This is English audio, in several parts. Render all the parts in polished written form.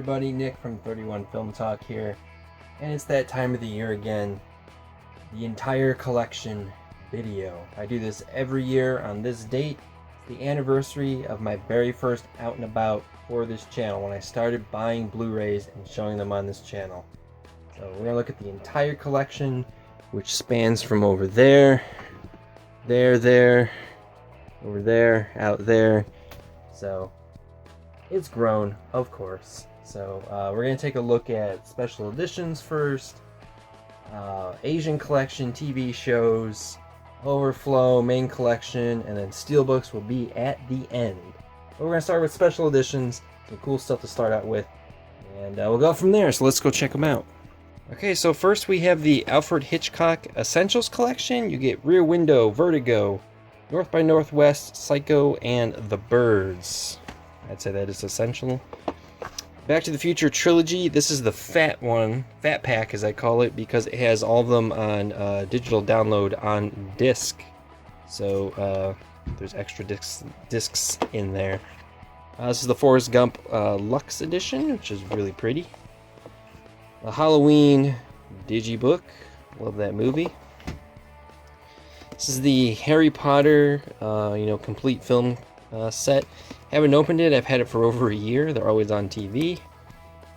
everybody, Nick from 31 Film Talk here, and it's that time of the year again, the entire collection video. I do this every year on this date, the anniversary of my very first out and about for this channel, when I started buying Blu-rays and showing them on this channel. So we're going to look at the entire collection, which spans from over there, there, over there, out there. So it's grown, of course. So we're going to take a look at special editions first, Asian collection, TV shows, Overflow, main collection, and then Steelbooks will be at the end. But we're going to start with special editions, some cool stuff to start out with, and we'll go from there. So let's go check them out. Okay, so first we have the Alfred Hitchcock Essentials Collection. You get Rear Window, Vertigo, North by Northwest, Psycho, and The Birds. I'd say that is essential. Back to the Future Trilogy. This is the fat one, fat pack as I call it, because it has all of them on digital download on disc. So there's extra discs in there. This is the Forrest Gump Luxe Edition, which is really pretty. The Halloween Digibook. Love that movie. This is the Harry Potter, complete film set. Haven't opened it. I've had it for over a year. They're always on TV.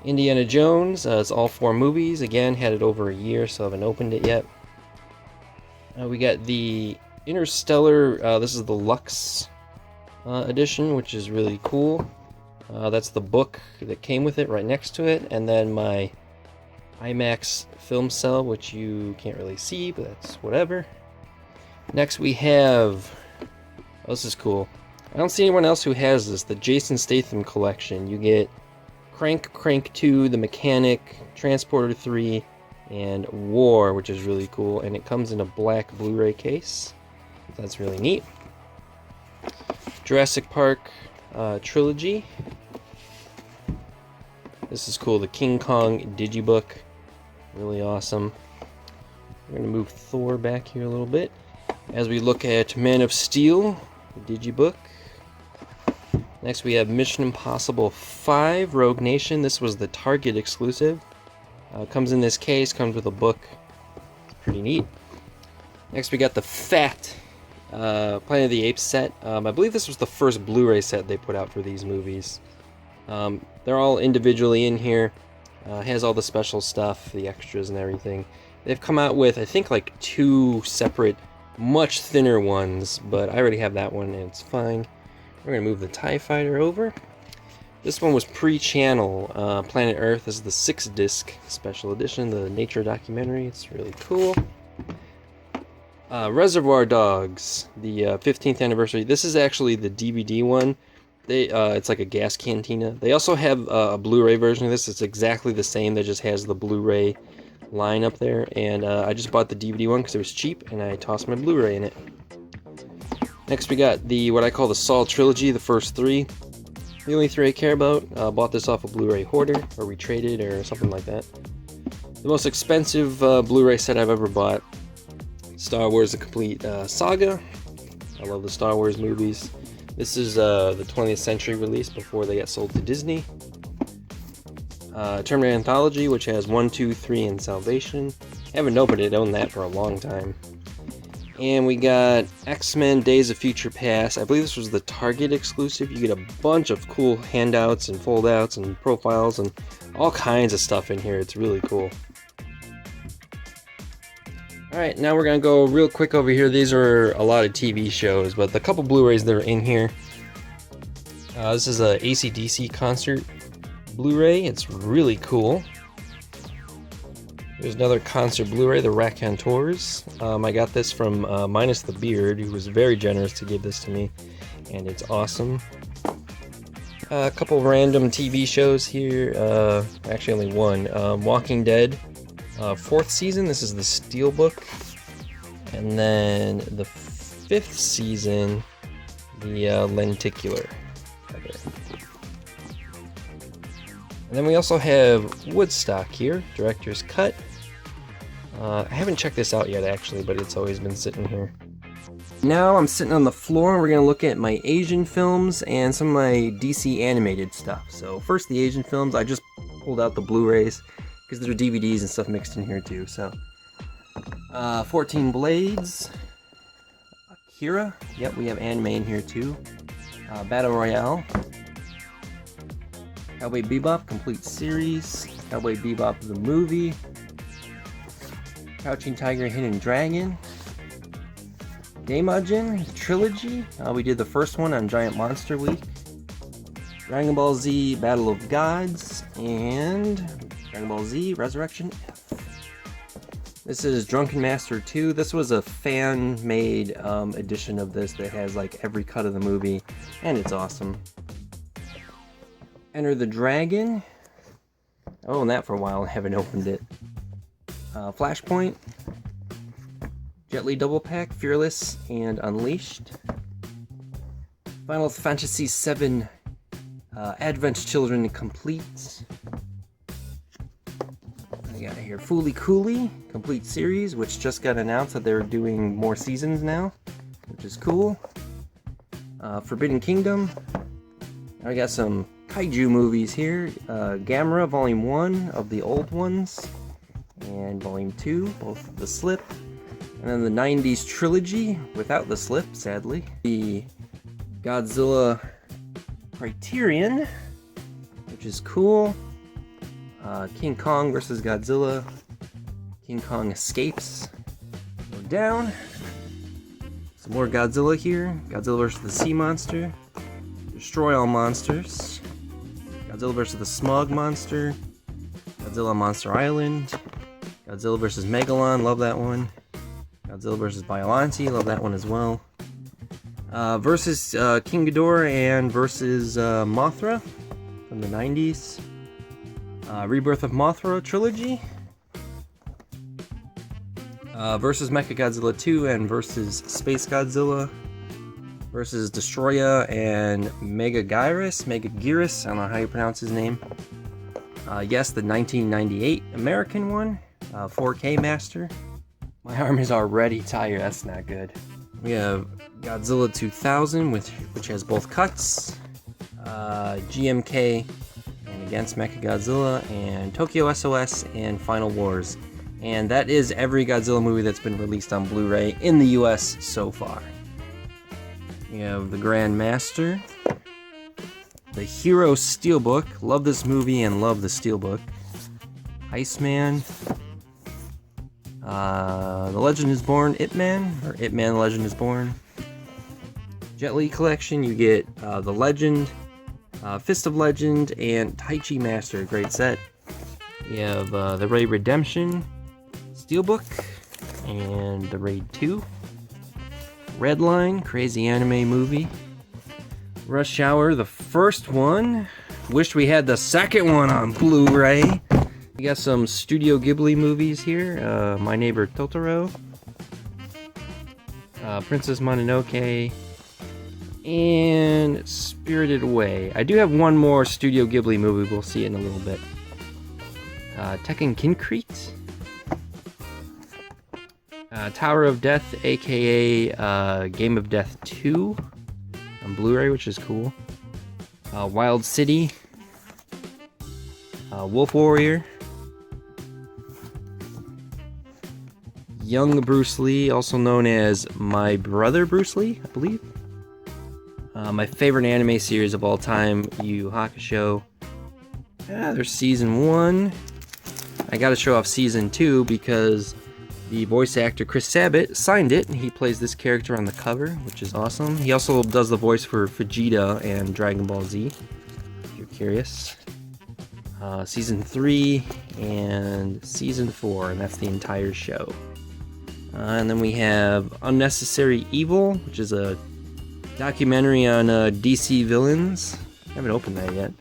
Indiana Jones. It's all 4 movies. Again, had it over a year, so I haven't opened it yet. We got the Interstellar. This is the Luxe edition, which is really cool. That's the book that came with it right next to it. And then my IMAX film cell, which you can't really see, but that's whatever. Next we have, this is cool. I don't see anyone else who has this, the Jason Statham collection. You get Crank 2, The Mechanic, Transporter 3, and War, which is really cool. And it comes in a black Blu-ray case. That's really neat. Jurassic Park Trilogy. This is cool, the King Kong Digibook. Really awesome. We're going to move Thor back here a little bit as we look at Man of Steel, the Digibook. Next we have Mission Impossible 5 Rogue Nation. This was the Target exclusive. Comes in this case, comes with a book. It's pretty neat. Next we got the Fat Planet of the Apes set. I believe this was the first Blu-ray set they put out for these movies. They're all individually in here. Has all the special stuff, the extras and everything. They've come out with, I think, like 2 separate, much thinner ones, but I already have that one and it's fine. We're going to move the TIE Fighter over. This one was pre-channel, Planet Earth. This is the 6-disc special edition, the nature documentary. It's really cool. Reservoir Dogs, the 15th anniversary. This is actually the DVD one. It's like a gas cantina. They also have a Blu-ray version of this. It's exactly the same. That just has the Blu-ray line up there. And I just bought the DVD one because it was cheap, and I tossed my Blu-ray in it. Next we got what I call the Saw Trilogy, the first 3. The only 3 I care about. Bought this off a Blu-ray Hoarder, or we traded, or something like that. The most expensive Blu-ray set I've ever bought. Star Wars: The Complete Saga. I love the Star Wars movies. This is the 20th century release before they got sold to Disney. Terminator Anthology, which has 1, 2, 3, and Salvation. Haven't opened it, owned that for a long time. And we got X-Men Days of Future Past. I believe this was the Target exclusive. You get a bunch of cool handouts and foldouts and profiles and all kinds of stuff in here. It's really cool. Alright, now we're going to go real quick over here. These are a lot of TV shows, but the couple Blu-rays that are in here. This is a AC/DC concert Blu-ray. It's really cool. There's another concert Blu-ray, the Raconteurs. I got this from Minus the Beard, who was very generous to give this to me, and it's awesome. A couple random TV shows here. Actually, only one. Walking Dead. 4th season, this is the Steelbook, and then the 5th season, the Lenticular. And then we also have Woodstock here, Director's Cut. I haven't checked this out yet actually, but it's always been sitting here. Now I'm sitting on the floor and we're going to look at my Asian films and some of my DC animated stuff. So first the Asian films, I just pulled out the Blu-rays because there are DVDs and stuff mixed in here too. So 14 Blades, Akira. Yep, we have anime in here too. Battle Royale, Cowboy Bebop complete series, Cowboy Bebop the movie, Crouching Tiger, Hidden Dragon, Daimajin trilogy. We did the first one on Giant Monster Week. Dragon Ball Z Battle of Gods and Dragon Ball Z Resurrection F. This is Drunken Master 2. This was a fan-made edition of this that has like every cut of the movie, and it's awesome. Enter the Dragon. I owned that for a while and haven't opened it. Flashpoint. Jet Li Double Pack, Fearless and Unleashed. Final Fantasy VII Advent Children Complete. I got here Fooly Cooly Complete Series, which just got announced that they're doing more seasons now, which is cool. Forbidden Kingdom. I got some kaiju movies here. Gamera Volume 1 of the old ones, and Volume 2, both of the slip. And then the 90s trilogy without the slip, sadly. The Godzilla Criterion, which is cool. King Kong versus Godzilla. King Kong escapes. Go down. Some more Godzilla here. Godzilla versus the Sea Monster. Destroy All Monsters. Godzilla versus the Smog Monster. Godzilla on Monster Island. Godzilla versus Megalon, love that one. Godzilla vs. Biollante, love that one as well. Versus King Ghidorah and versus Mothra from the 90s. Rebirth of Mothra trilogy. Versus Mechagodzilla 2 and versus Space Godzilla. Versus Destroya and Megaguirus. I don't know how you pronounce his name. Yes, the 1998 American one. 4K Master. My arm is already tired, that's not good. We have Godzilla 2000, which has both cuts. GMK and Against Mechagodzilla, and Tokyo SOS and Final Wars. And that is every Godzilla movie that's been released on Blu-ray in the US so far. We have the Grand Master. The Hero Steelbook. Love this movie and love the Steelbook. Iceman. The Legend is Born Ip Man, or Ip Man The Legend is Born. Jet Li Collection, you get The Legend, Fist of Legend, and Taichi Master, great set. We have the Raid Redemption, Steelbook, and the Raid 2. Redline, crazy anime movie. Rush Hour, the first one. Wish we had the second one on Blu-ray. We got some Studio Ghibli movies here. My Neighbor Totoro, Princess Mononoke, and Spirited Away. I do have one more Studio Ghibli movie, we'll see it in a little bit. Tekken Kincrete, Tower of Death, aka Game of Death 2 on Blu-ray, which is cool. Wild City, Wolf Warrior, Young Bruce Lee, also known as My Brother Bruce Lee, I believe. My favorite anime series of all time, Yu Yu Hakusho. There's season 1. I gotta show off season 2 because the voice actor Chris Sabat signed it, and he plays this character on the cover, which is awesome. He also does the voice for Vegeta and Dragon Ball Z, if you're curious. Season 3 and season 4, and that's the entire show. And then we have Unnecessary Evil, which is a documentary on DC villains. I haven't opened that yet.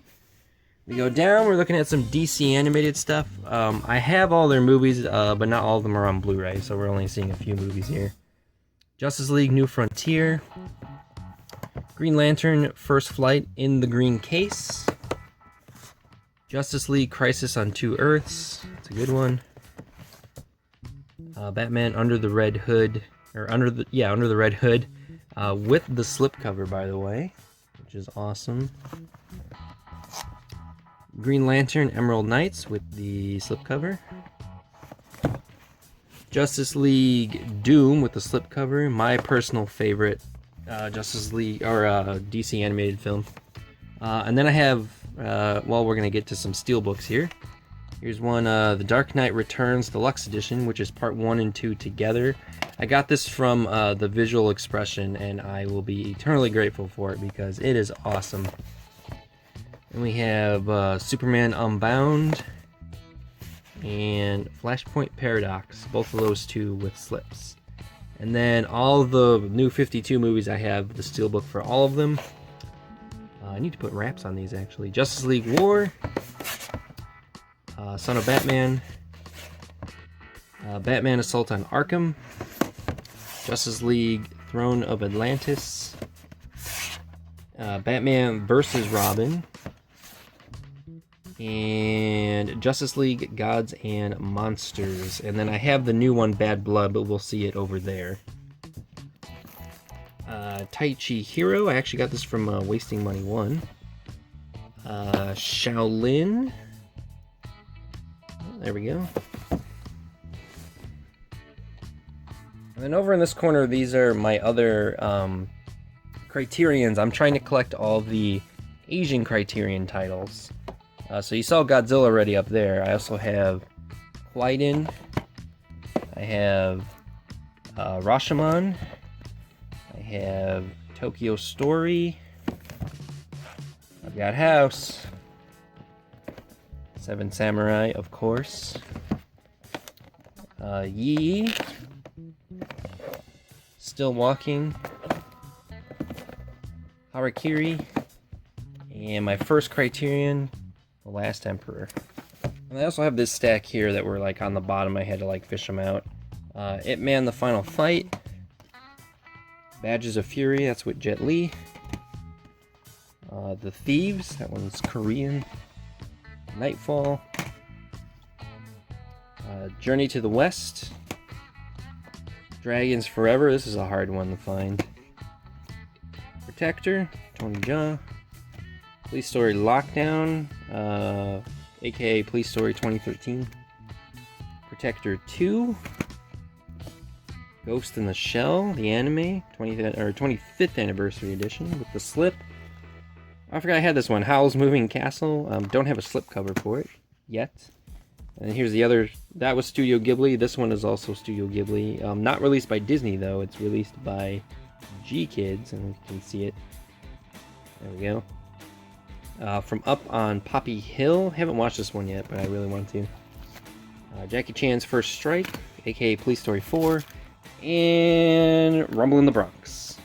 We go down, we're looking at some DC animated stuff. I have all their movies, but not all of them are on Blu-ray, so we're only seeing a few movies here. Justice League New Frontier. Green Lantern First Flight in the Green Case. Justice League Crisis on Two Earths. It's a good one. Batman Under the Red Hood, or Under the Red Hood, with the slipcover, by the way, which is awesome. Green Lantern Emerald Knights with the slipcover. Justice League Doom with the slipcover. My personal favorite Justice League or DC animated film. And then I have, well, we're going to get to some Steelbooks here. Here's one, The Dark Knight Returns Deluxe Edition, which is part 1 and 2 together. I got this from the Visual Expression, and I will be eternally grateful for it because it is awesome. And we have Superman Unbound and Flashpoint Paradox, both of those two with slips. And then all the new 52 movies, I have the Steelbook for all of them. I need to put wraps on these, actually. Justice League War, Son of Batman, Batman Assault on Arkham, Justice League Throne of Atlantis, Batman vs. Robin, and Justice League Gods and Monsters. And then I have the new one, Bad Blood, but we'll see it over there. Tai Chi Hero, I actually got this from Wasting Money 1. Shaolin. There we go. And then over in this corner, these are my other Criterions. I'm trying to collect all the Asian Criterion titles. So you saw Godzilla already up there. I also have Kwaidan. I have Rashomon. I have Tokyo Story. I've got House. Seven Samurai, of course. Yi. Still Walking. Harakiri. And my first Criterion, The Last Emperor. And I also have this stack here that were like on the bottom. I had to like fish them out. Ip Man: The Final Fight. Badges of Fury, that's with Jet Li. The Thieves, that one's Korean. Nightfall. Journey to the West. Dragons Forever, this is a hard one to find. Protector, Tony Jaa. Police Story Lockdown, aka Police Story 2013. Protector 2. Ghost in the Shell, the anime, 25th anniversary edition with the slip. I forgot I had this one, Howl's Moving Castle. Don't have a slip cover for it yet. And here's the other, that was Studio Ghibli. This one is also Studio Ghibli. Not released by Disney though, it's released by G-Kids, and you can see it. There we go. From Up on Poppy Hill. Haven't watched this one yet, but I really want to. Jackie Chan's First Strike, aka Police Story 4. And Rumble in the Bronx.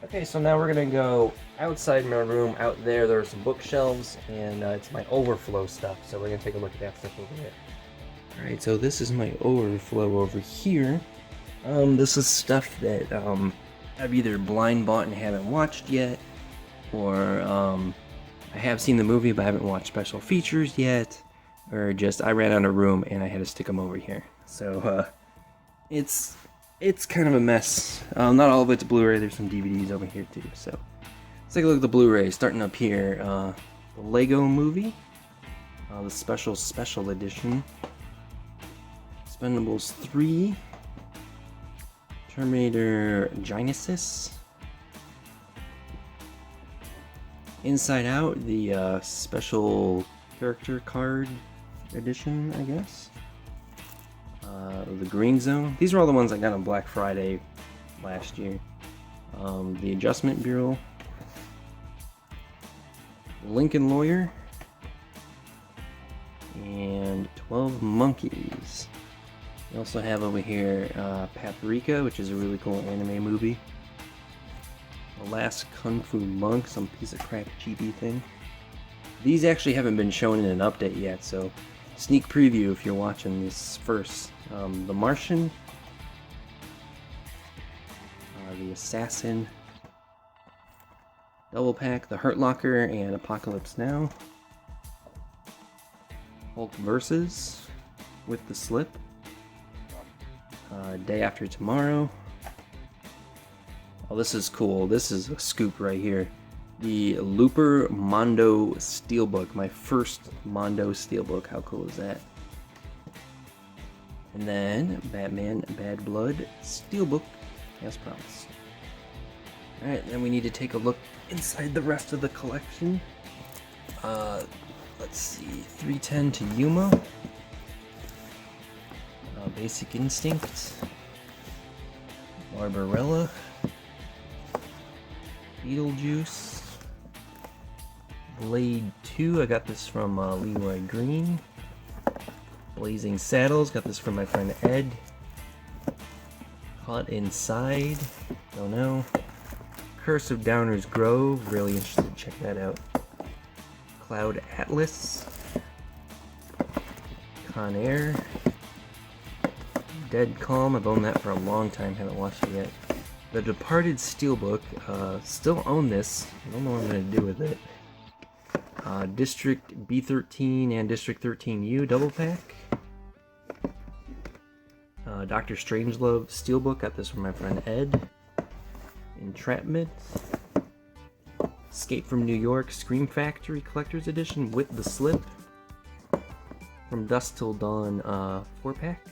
Okay, so now we're gonna go outside my room. Out there are some bookshelves, and it's my Overflow stuff, so we're gonna take a look at that stuff over there. Alright, so this is my Overflow over here. This is stuff that I've either blind bought and haven't watched yet, or I have seen the movie but I haven't watched special features yet, or just I ran out of room and I had to stick them over here. So it's kind of a mess. Not all of it's Blu-ray, there's some DVDs over here too. So let's take a look at the Blu-ray. Starting up here, the Lego Movie, the special edition, Expendables 3, Terminator Genesis, Inside Out, the special character card edition, I guess. The Green Zone. These are all the ones I got on Black Friday last year. The Adjustment Bureau. Lincoln Lawyer. And 12 Monkeys. We also have over here Paprika, which is a really cool anime movie. The Last Kung Fu Monk, some piece of crap cheapy thing. These actually haven't been shown in an update yet, so sneak preview if you're watching this first. The Martian, The Assassin, Double Pack, The Hurt Locker, and Apocalypse Now. Hulk Versus with the slip. Day After Tomorrow. Oh, this is cool. This is a scoop right here. The Looper Mondo Steelbook, my first Mondo Steelbook. How cool is that? And then Batman Bad Blood Steelbook, as promised. Alright, then we need to take a look inside the rest of the collection. Let's see, 310 to Yuma. Basic Instinct. Barbarella. Beetlejuice. Blade 2, I got this from Leroy Green. Blazing Saddles, got this from my friend Ed. Caught Inside, don't know. Curse of Downers Grove, really interested to check that out. Cloud Atlas. Con Air. Dead Calm, I've owned that for a long time, haven't watched it yet. The Departed Steelbook, still own this, I don't know what I'm going to do with it. District B13 and District 13U double pack. Dr. Strangelove Steelbook, got this from my friend Ed. Entrapment. Escape from New York Scream Factory Collector's Edition with the slip. From Dusk Till Dawn 4-pack.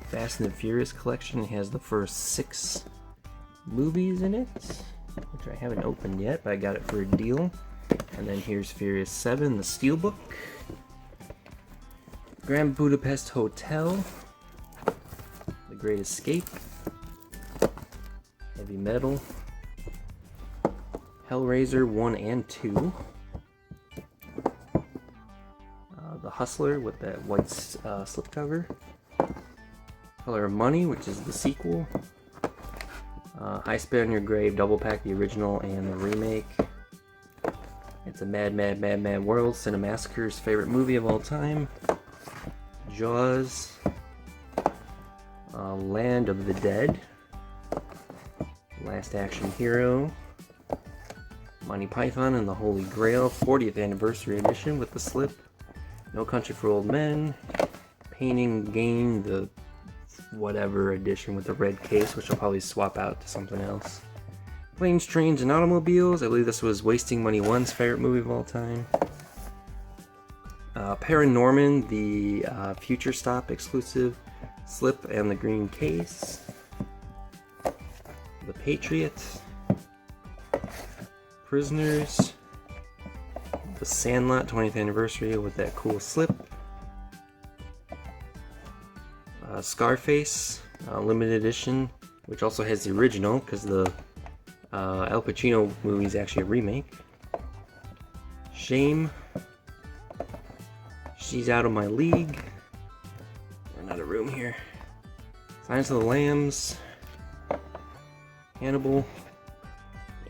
Fast and the Furious collection has the first 6 movies in it, which I haven't opened yet, but I got it for a deal. And then here's Furious 7, the Steelbook. Grand Budapest Hotel. The Great Escape. Heavy Metal. Hellraiser 1 and 2. The Hustler with that white slipcover. Color of Money, which is the sequel. I Spit on Your Grave double pack, the original and the remake. It's a Mad World, Cinemassacre's favorite movie of all time. Jaws. Land of the Dead. Last Action Hero. Monty Python and the Holy Grail 40th Anniversary Edition with the slip. No Country for Old Men. Painting Game, the whatever edition with the red case, which I'll probably swap out to something else. Planes, Trains, and Automobiles. I believe this was Wasting Money 1's favorite movie of all time. Paranorman, the Future Stop exclusive slip and the green case. The Patriot. Prisoners. The Sandlot 20th Anniversary with that cool slip. Scarface, limited edition, which also has the original, because the Al Pacino movie is actually a remake. Shame. She's Out of My League. Run out of room here. Silence of the Lambs. Hannibal.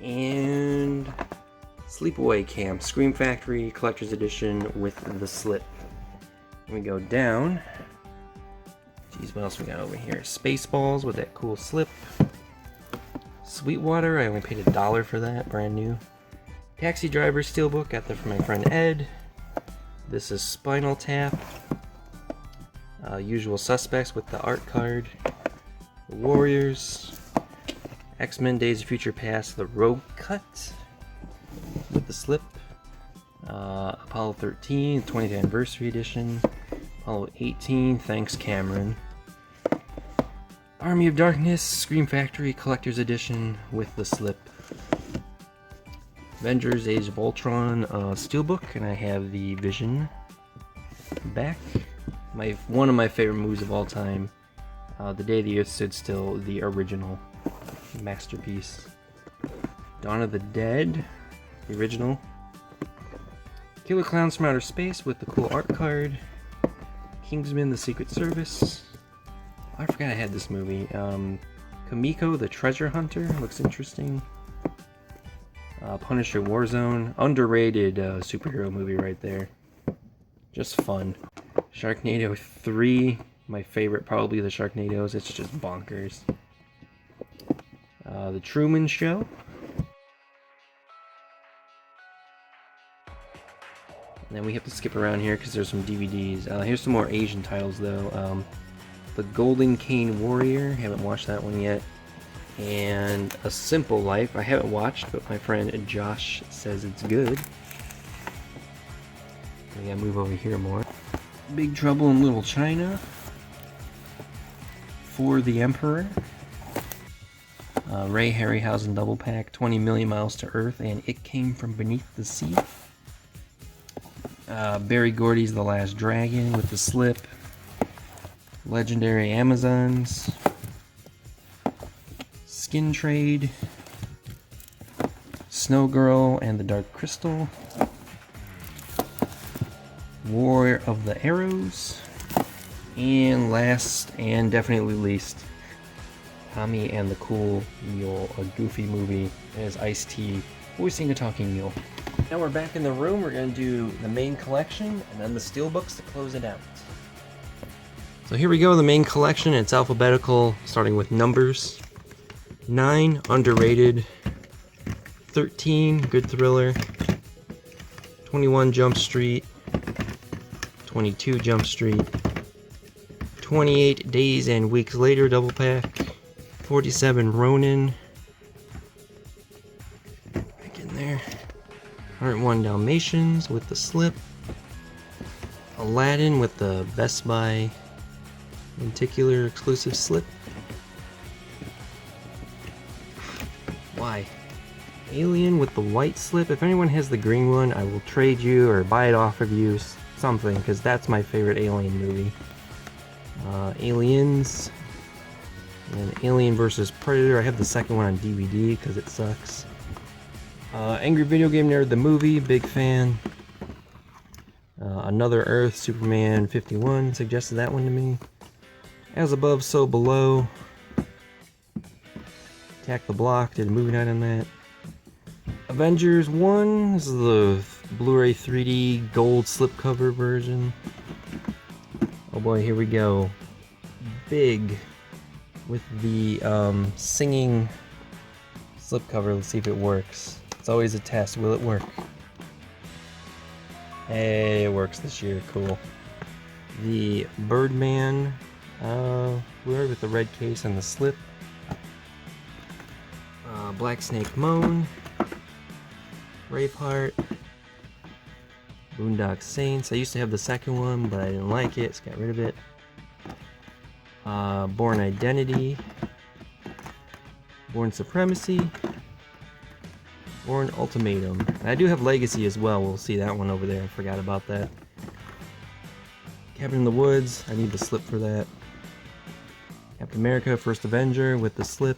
And Sleepaway Camp, Scream Factory Collector's Edition with the slip. Then we go down. Geez, what else we got over here? Spaceballs with that cool slip. Sweetwater, I only paid $1 for that, brand new. Taxi Driver Steelbook, got that from my friend Ed. This is Spinal Tap. Usual Suspects with the art card. The Warriors. X-Men Days of Future Past, the Rogue Cut with the slip. Apollo 13, 20th Anniversary Edition. Apollo 18, Thanks Cameron. Army of Darkness, Scream Factory Collector's Edition with the slip. Avengers Age of Ultron Steelbook, and I have the Vision back. One of my favorite movies of all time, The Day the Earth Stood Still, the original masterpiece. Dawn of the Dead, the original. Killer Clowns from Outer Space with the cool art card. Kingsman: The Secret Service. I forgot I had this movie. Kamiko the Treasure Hunter, looks interesting. Punisher Warzone, underrated superhero movie right there. Just fun. Sharknado 3, my favorite, probably the Sharknados, it's just bonkers. The Truman Show. And then we have to skip around here because there's some DVDs. Here's some more Asian titles though. The Golden Cane Warrior, haven't watched that one yet. and A Simple Life. I haven't watched, but my friend Josh says it's good. I gotta move over here more. Big Trouble in Little China. For the Emperor. Ray Harryhausen double pack, 20 Million Miles to Earth, and It Came from Beneath the Sea. Barry Gordy's The Last Dragon with the slip. Legendary Amazons. Skin Trade. Snow Girl and the Dark Crystal. War of the Arrows. And last and definitely least, Tommy and the Cool Mule, a Goofy movie as Ice-T voicing a talking mule. Now we're back in the room. We're going to do the main collection and then the Steelbooks to close it out. So here we go, the main collection. It's alphabetical, starting with numbers. 9, underrated. 13, good thriller. 21, Jump Street. 22, Jump Street. 28, Days and Weeks Later, double pack. 47, Ronin. Back in there. 101 Dalmatians with the slip. Aladdin with the Best Buy lenticular exclusive slip. Why? Alien with the white slip. If anyone has the green one, I will trade you or buy it off of you, something, because that's my favorite Alien movie. Aliens. And Alien vs. Predator. I have the second one on DVD because it sucks. Angry Video Game Nerd, the movie, big fan. Another Earth, Superman 51, suggested that one to me. As Above, So Below. Attack the Block, did a movie night on that. Avengers 1, this is the Bluray 3D gold slipcover version. Oh boy, here we go. Big with the singing slipcover. Let's see if it works. It's always a test. Will it work? Hey, it works this year. Cool. The Birdman Bluray with the red case and the slip. Black Snake Moan. Braveheart. Boondock Saints. I used to have the second one, but I didn't like it, so got rid of it. Born Identity. Born Supremacy. Born Ultimatum. And I do have Legacy as well. We'll see that one over there. I forgot about that. Cabin in the Woods. I need the slip for that. Captain America, First Avenger with the slip.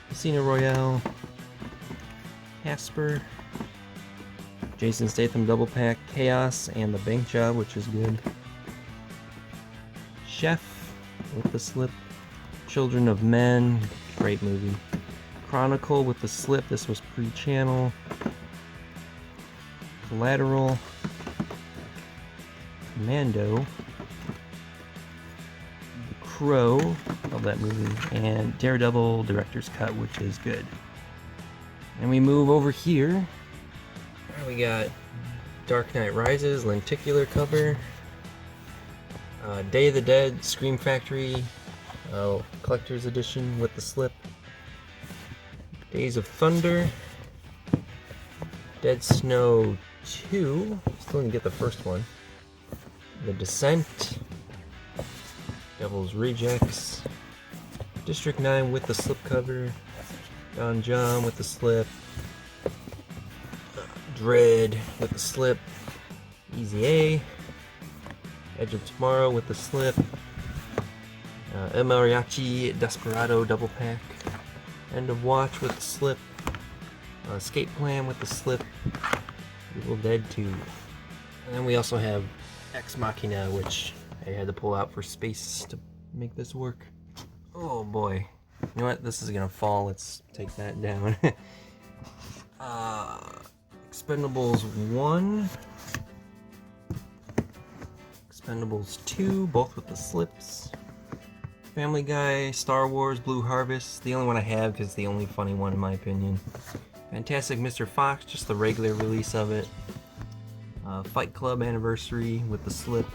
Casino Royale. Casper. Jason Statham double pack. Chaos and the Bank Job, which is good. Chef with the slip. Children of Men. Great movie. Chronicle with the slip. This was pre-channel. Collateral. Commando. The Crow. Love that movie. And Daredevil Director's Cut, which is good. And we move over here. We got Dark Knight Rises, lenticular cover. Day of the Dead, Scream Factory, collector's edition with the slip. Days of Thunder. Dead Snow 2. Still didn't get the first one. The Descent. Devil's Rejects. District 9 with the slipcover. Don John with the slip. Dread with the slip. Easy A. Edge of Tomorrow with the slip. El Mariachi Desperado double pack. End of Watch with the slip. Escape Plan with the slip. Evil Dead 2. And then we also have Ex Machina, which I had to pull out for space to make this work. Oh boy. You know what? This is gonna fall. Let's take that down. Expendables 1. Expendables 2, both with the slips. Family Guy, Star Wars, Blue Harvest. The only one I have because it's the only funny one in my opinion. Fantastic Mr. Fox, just the regular release of it. Fight Club Anniversary with the slip.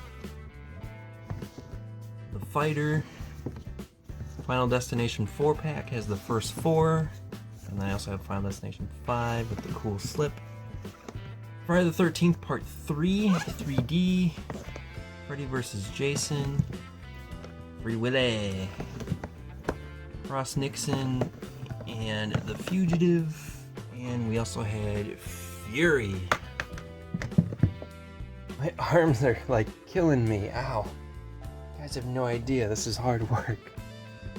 The Fighter. Final Destination 4-pack has the first 4. And then I also have Final Destination 5 with the cool slip. Friday the 13th Part 3, 3D. Freddy vs. Jason. Free Willy. Ross Nixon. And The Fugitive. And we also had Fury. My arms are like killing me. Ow. You guys have no idea. This is hard work.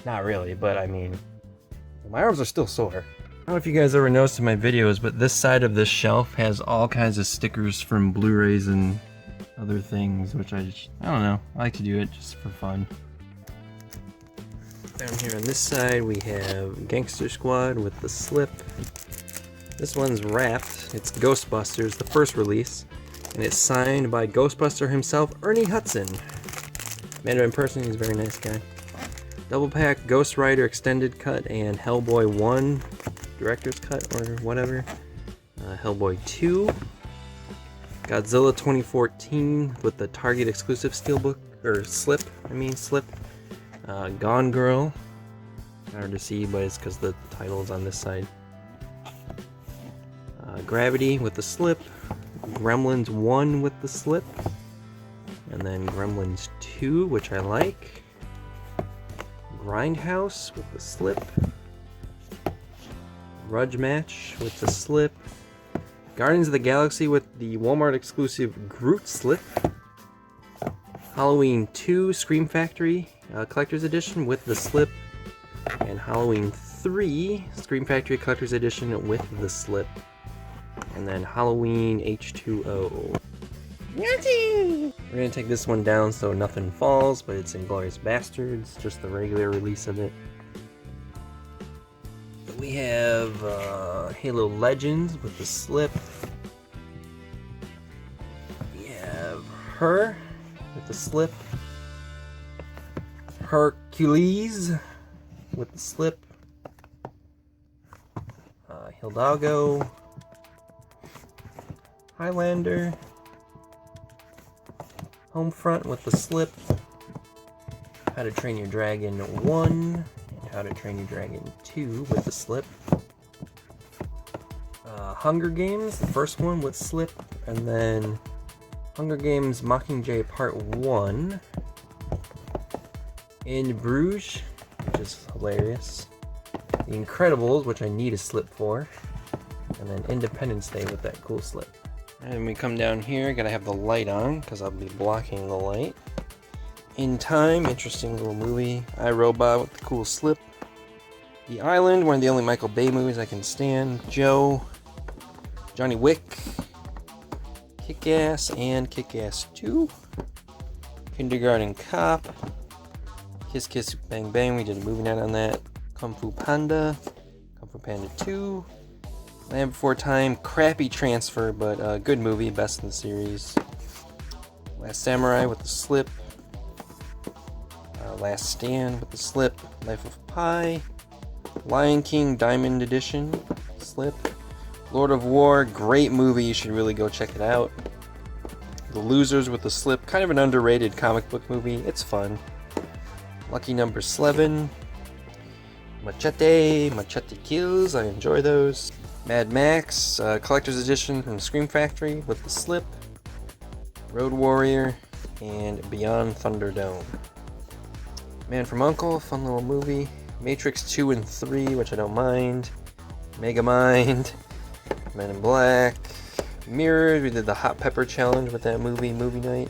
Not really, but I mean, my arms are still sore. I don't know if you guys ever noticed in my videos, but this side of this shelf has all kinds of stickers from Blu-rays and other things, which I don't know. I like to do it just for fun. Down here on this side, we have Gangster Squad with the slip. This one's wrapped. It's Ghostbusters, the first release. And it's signed by Ghostbuster himself, Ernie Hudson. Met him in person, he's a very nice guy. Double pack Ghost Rider Extended Cut and Hellboy 1 Director's Cut or whatever. Hellboy 2. Godzilla 2014 with the Target exclusive Steelbook, or slip. Gone Girl. Hard to see, but it's because the title is on this side. Gravity with the slip. Gremlins 1 with the slip, and then Gremlins 2, which I like. Grindhouse with the slip. Grudge Match with the slip. Guardians of the Galaxy with the Walmart exclusive Groot slip. Halloween 2 Scream Factory Collector's Edition with the slip. And Halloween 3 Scream Factory Collector's Edition with the slip. And then Halloween H2O. We're gonna take this one down so nothing falls, but it's Inglourious Bastards, just the regular release of it. We have Halo Legends with the slip. We have Her with the slip. Hercules with the slip. Hidalgo. Highlander, Homefront with the slip, How to Train Your Dragon 1, and How to Train Your Dragon 2 with the slip, Hunger Games, the first one with slip, and then Hunger Games Mockingjay Part 1, In Bruges, which is hilarious, The Incredibles, which I need a slip for, and then Independence Day with that cool slip. And we come down here, gotta have the light on, because I'll be blocking the light. In Time, interesting little movie. iRobot with the cool slip. The Island, one of the only Michael Bay movies I can stand. Joe. Johnny Wick. Kick-Ass and Kick-Ass 2. Kindergarten Cop. Kiss Kiss Bang Bang, we did a movie night on that. Kung Fu Panda. Kung Fu Panda 2. Land Before Time, crappy transfer, but good movie, best in the series. Last Samurai with the slip. Last Stand with the slip. Life of Pi. Lion King Diamond Edition, slip. Lord of War, great movie, you should really go check it out. The Losers with the slip, kind of an underrated comic book movie, it's fun. Lucky Number 11. Machete Kills, I enjoy those. Mad Max, Collector's Edition from Scream Factory with the slip. Road Warrior, and Beyond Thunderdome. Man from U.N.C.L.E., fun little movie. Matrix 2 and 3, which I don't mind. Megamind, Men in Black. Mirrors, we did the Hot Pepper Challenge with that movie night.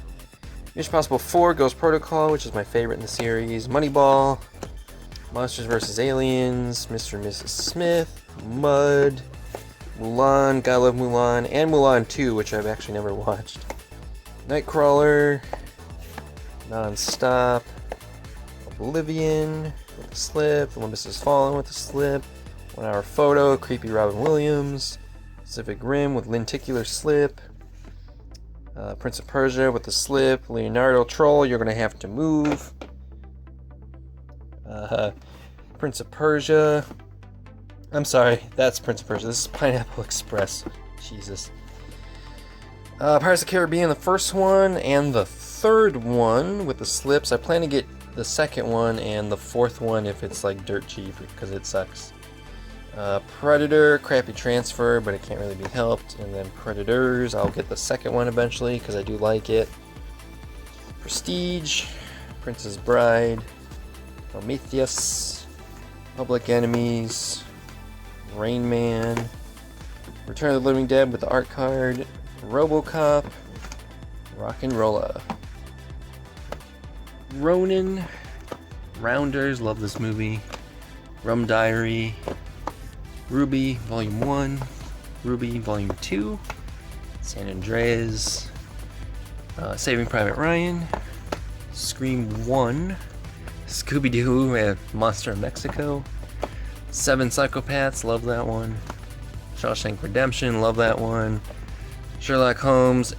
Mission Impossible 4, Ghost Protocol, which is my favorite in the series. Moneyball, Monsters vs. Aliens, Mr. and Mrs. Smith, Mud, Mulan, gotta love Mulan, and Mulan 2, which I've actually never watched. Nightcrawler, Non-Stop, Oblivion with the slip, Olympus Has Fallen with the slip, 1 Hour Photo, Creepy Robin Williams, Pacific Rim with Lenticular slip, Prince of Persia with the slip, Leonardo Troll, You're Gonna Have to Move, Prince of Persia, I'm sorry, that's Prince of Persia, this is Pineapple Express, Jesus. Pirates of the Caribbean, the first one, and the third one with the slips. I plan to get the second one and the fourth one if it's like dirt cheap, because it sucks. Predator, crappy transfer, but it can't really be helped. And then Predators, I'll get the second one eventually because I do like it. Prestige, Princess Bride, Prometheus, Public Enemies, Rain Man, Return of the Living Dead with the art card, RoboCop, Rock'n'Rolla, Ronin, Rounders, love this movie, Rum Diary, Ruby Volume 1, Ruby Volume 2, San Andreas, Saving Private Ryan, Scream 1, Scooby-Doo and Monster of Mexico, Seven Psychopaths, love that one, Shawshank Redemption, love that one, Sherlock Holmes,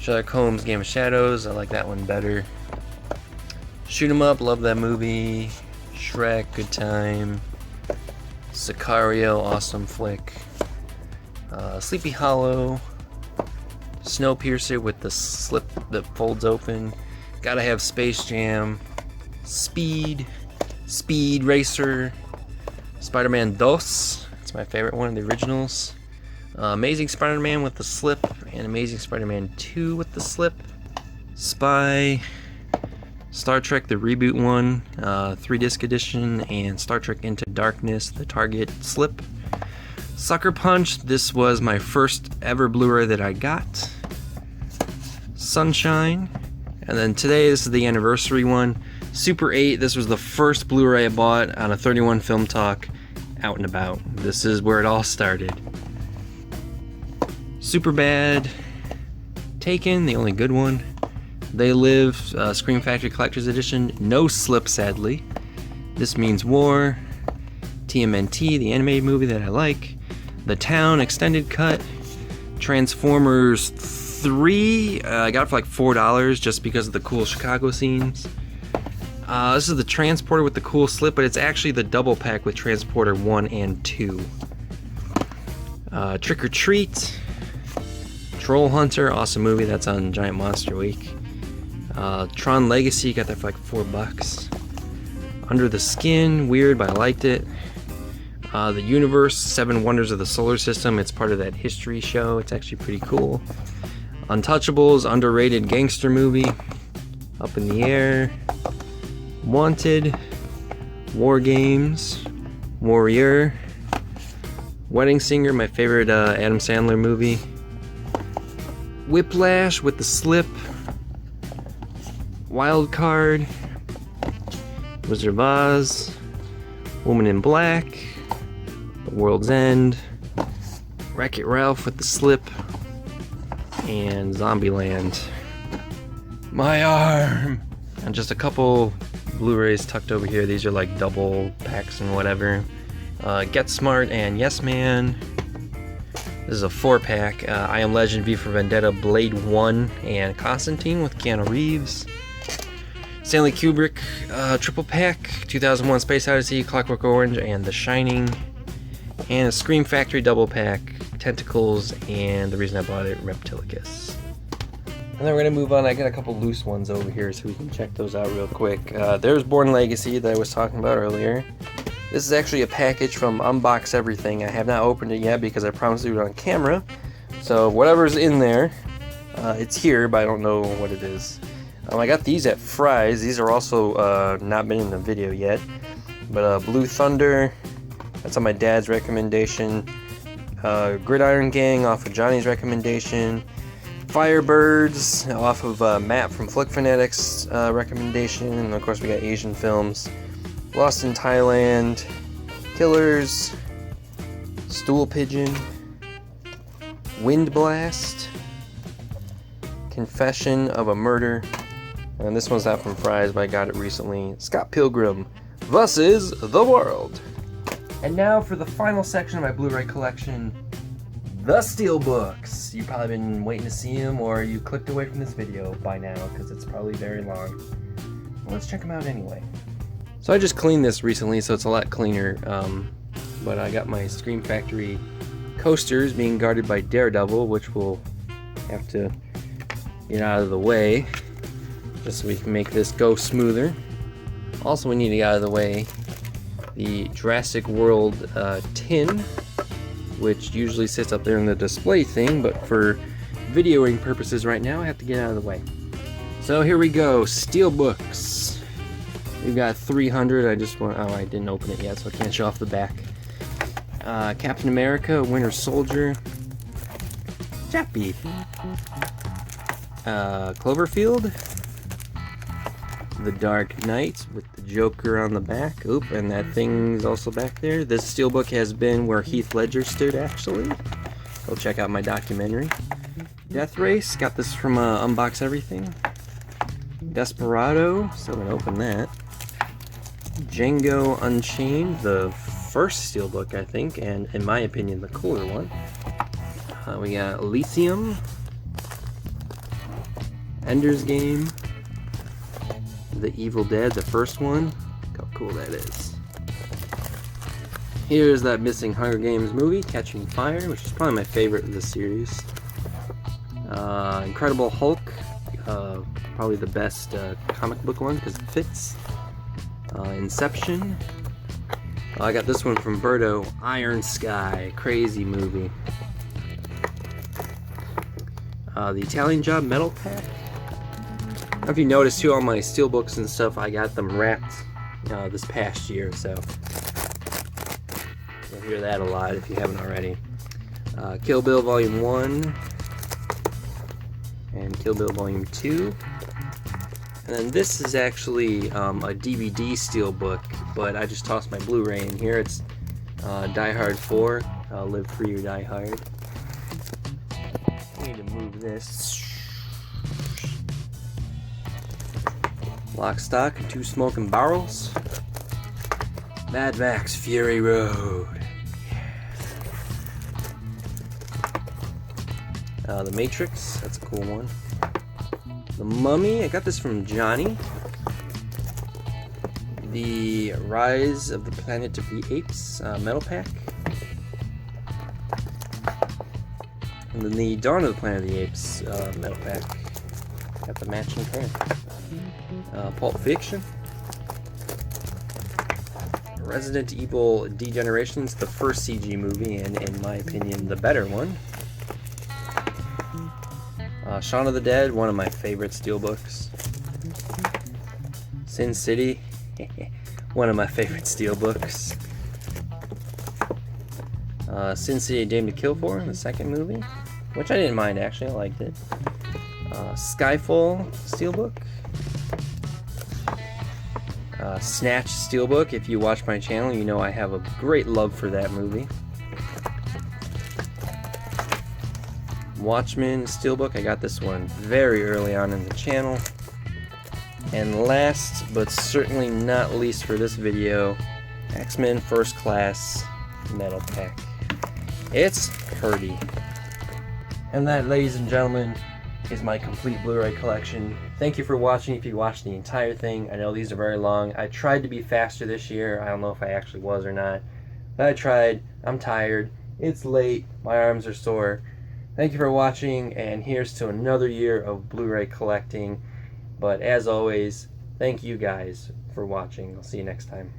Sherlock Holmes Game of Shadows, I like that one better, Shoot 'em Up, love that movie, Shrek, good time, Sicario, awesome flick, Sleepy Hollow, Snowpiercer with the slip that folds open, gotta have Space Jam, Speed Racer, Spider-Man 2, it's my favorite one of the originals, Amazing Spider-Man with the slip, and Amazing Spider-Man 2 with the slip, Spy, Star Trek the reboot one, 3-disc edition, and Star Trek Into Darkness, the Target slip. Sucker Punch, this was my first ever Blu-ray that I got. Sunshine, and then today this is the anniversary one. Super 8, this was the first Blu-ray I bought on a 31 Film Talk out and about. This is where it all started. Superbad, Taken, the only good one. They Live, Scream Factory Collector's Edition, no slip sadly. This Means War, TMNT, the animated movie that I like, The Town Extended Cut, Transformers 3, I got it for like $4 just because of the cool Chicago scenes. This is the Transporter with the cool slip, but it's actually the double pack with Transporter 1 and 2. Trick or Treat, Troll Hunter, awesome movie, that's on Giant Monster Week. Tron Legacy, got that for like $4. Under the Skin, weird, but I liked it. The Universe, 7 Wonders of the Solar System, it's part of that history show, it's actually pretty cool. Untouchables, underrated gangster movie. Up in the Air, Wanted, War Games, Warrior, Wedding Singer, my favorite Adam Sandler movie. Whiplash with the slip, Wild Card, Wizard of Oz, Woman in Black, The World's End, Wreck-It Ralph with the slip, and Zombieland. My arm! And just a couple Blu-rays tucked over here. These are like double packs and whatever. Get Smart and Yes Man. This is a 4-pack. I Am Legend, V for Vendetta, Blade 1, and Constantine with Keanu Reeves. Stanley Kubrick, triple pack, 2001 Space Odyssey, Clockwork Orange, and The Shining. And a Scream Factory double pack, Tentacles, and the reason I bought it, Reptilicus. And then we're going to move on. I got a couple loose ones over here so we can check those out real quick. There's Born Legacy that I was talking about earlier. This is actually a package from Unbox Everything. I have not opened it yet because I promised to do it on camera. So whatever's in there, it's here, but I don't know what it is. I got these at Fry's. These are also not been in the video yet. But Blue Thunder, that's on my dad's recommendation. Gridiron Gang off of Johnny's recommendation. Firebirds off of Matt from Flick Fanatics recommendation. And of course we got Asian films. Lost in Thailand, Killers, Stool Pigeon, Wind Blast, Confession of a Murder, and this one's not from Fry's, but I got it recently. Scott Pilgrim vs. the World. And now for the final section of my Blu-ray collection, the Steelbooks. You've probably been waiting to see them, or you clicked away from this video by now because it's probably very long. Well, let's check them out anyway. So I just cleaned this recently, so it's a lot cleaner, but I got my Scream Factory coasters being guarded by Daredevil, which we'll have to get out of the way, just so we can make this go smoother. Also, we need to get out of the way the Jurassic World tin, which usually sits up there in the display thing, but for videoing purposes right now, I have to get out of the way. So here we go, Steelbooks. We've got 300. I didn't open it yet, so I can't show off the back. Captain America, Winter Soldier, Chappie, Cloverfield, The Dark Knight with the Joker on the back. Oop, and that thing's also back there. This Steelbook has been where Heath Ledger stood, actually. Go check out my documentary. Death Race, got this from Unbox Everything. Desperado, so I'm gonna open that. Django Unchained, the first Steelbook, I think, and in my opinion, the cooler one. We got Elysium, Ender's Game, The Evil Dead, the first one. Look how cool that is. Here's that missing Hunger Games movie, Catching Fire, which is probably my favorite of the series. Incredible Hulk, probably the best comic book one because it fits. Inception. I got this one from Berto, Iron Sky, crazy movie. The Italian Job Metal Pack. I don't know if you noticed too, all my Steelbooks and stuff, I got them wrapped this past year, so you'll hear that a lot if you haven't already. Kill Bill Volume 1 and Kill Bill Volume 2. And then this is actually a DVD Steelbook, but I just tossed my Blu-ray in here. It's Die Hard 4, Live Free or Die Hard. I need to move this. Lock, Stock, and Two Smoking Barrels. Mad Max Fury Road. The Matrix, that's a cool one. The Mummy, I got this from Johnny. The Rise of the Planet of the Apes metal pack. And then the Dawn of the Planet of the Apes metal pack. Got the matching pair. Pulp Fiction. Resident Evil Degenerations, the first CG movie, and in my opinion, the better one. Shaun of the Dead, one of my favorite Steelbooks. Sin City, one of my favorite Steelbooks. Sin City: A Dame to Kill For, the second movie, which I didn't mind actually, I liked it. Skyfall Steelbook. Snatch Steelbook, if you watch my channel, you know I have a great love for that movie. Watchmen Steelbook, I got this one very early on in the channel. And last, but certainly not least for this video, X-Men First Class metal pack. It's pretty. And that, ladies and gentlemen, is my complete Blu-ray collection. Thank you for watching if you watched the entire thing. I know these are very long. I tried to be faster this year. I don't know if I actually was or not. But I tried. I'm tired. It's late. My arms are sore. Thank you for watching, and here's to another year of Blu-ray collecting. But as always, thank you guys for watching. I'll see you next time.